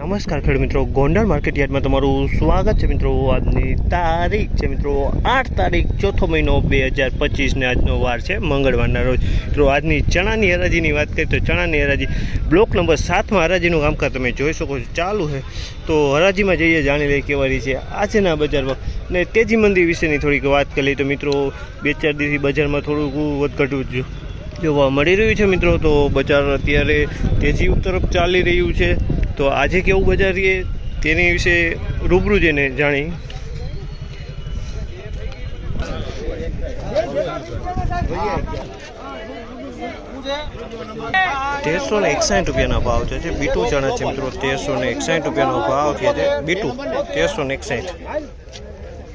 નમસ્કાર ખેડૂત મિત્રો, ગોંડલ માર્કેટ યાર્ડમાં તમારું સ્વાગત છે મિત્રો। આજની તારીખ છે મિત્રો 8 તારીખ ચોથો મહિનો 2025 ને આજનો વાર છે મંગળવારના રોજ। મિત્રો આજની ચણાની હરાજીની વાત કરીએ તો ચણાની હરાજી બ્લોક નંબર 7માં હરાજીનું કામકાજ તમે જોઈ શકો છો ચાલુ છે। તો હરાજીમાં જઈએ જાણી લઈએ કેવા રહી છે આજના બજારમાં ને તેજી મંદી વિશેની થોડીક વાત કરી લઈએ તો મિત્રો 2-4 દિવસથી બજારમાં થોડુંક વધઘટ જોવા મળી રહ્યું છે મિત્રો। તો બજાર અત્યારે તેજી તરફ ચાલી રહ્યું છે। તો આજે કેવું બજાર છે તેની વિશે રૂબરૂ જઈને જાણી। 1361 રૂપિયાના ભાવ છે। બીટુ ચણા છે મિત્રો 1361 રૂપિયાનો ભાવ છે। બીટુ 1361।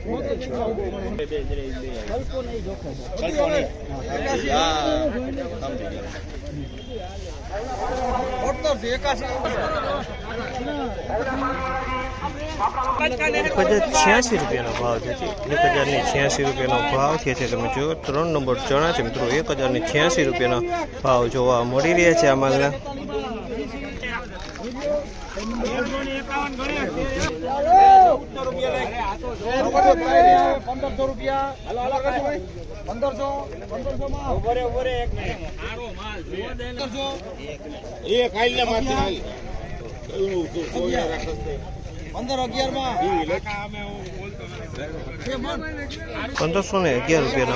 ₹1086 રૂપિયાનો ભાવ છે। 1086 રૂપિયાનો ભાવ છે। તમે જો 3 નંબર ચણા છે મિત્રો 1086 રૂપિયાના ભાવ જોવા મળી રહ્યા છે આ માલના। ₹1511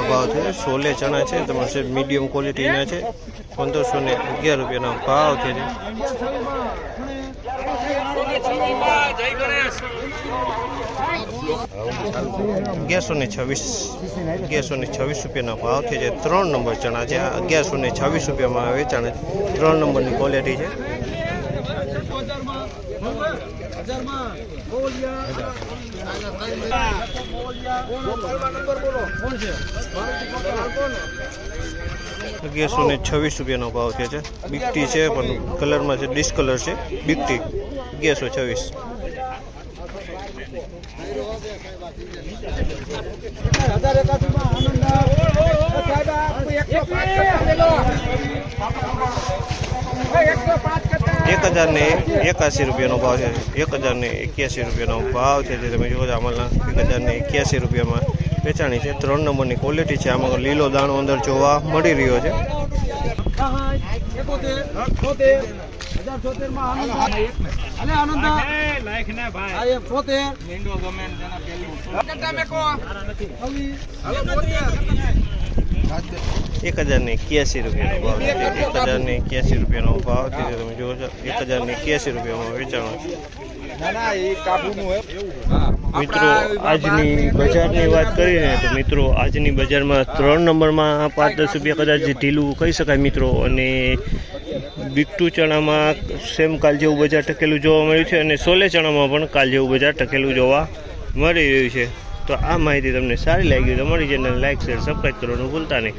ભાવ છે। સોલે ચણા છે તમારે મીડિયમ ક્વોલિટીના છે। 1511 રૂપિયાનો ભાવ છે। 1126 રૂપિયાનો ભાવ છે। 3 નંબર ચણા છે 1126 રૂપિયામાં વેચાણ। 3 નંબરની ક્વોલિટી છે। ₹1126 ભાવ છે। બિકટી છે પણ કલરમાં છે ડિસ્કલર છે બિકટી 1126। ₹1081 રૂપિયાનો ભાવ છે। 1081 રૂપિયાનો ભાવ છે। તમે જુઓ છો આમાં 1081 રૂપિયામાં વેચાણી છે। 3 નંબરની ક્વોલિટી છે। આમાં લીલો દાણો અંદર જોવા મળી રહ્યો છે। ₹1081 રૂપિયાનો ભાવ છે। 1081 રૂપિયાનો ભાવ છે। તમે જુઓ છો 1081 રૂપિયામાં વેચાણો છે। મિત્રો આજની બજારની વાત કરીને તો મિત્રો આજની બજારમાં 3 નંબરમાં 5-10 રૂપિયા કદાચ ઢીલું કહી શકાય મિત્રો। અને બીટુ ચણામાં સેમ કાલ જેવું બજાર ટકેલું જોવા મળ્યું છે। અને સોલે ચણામાં પણ કાલ જેવું બજાર ટકેલું જોવા મળી રહ્યું છે। તો આ માહિતી તમને સારી લાગી તો અમારી ચેનલ લાઈક શેર સબસ્ક્રાઈબ કરવાનું ભૂલતા નહીં।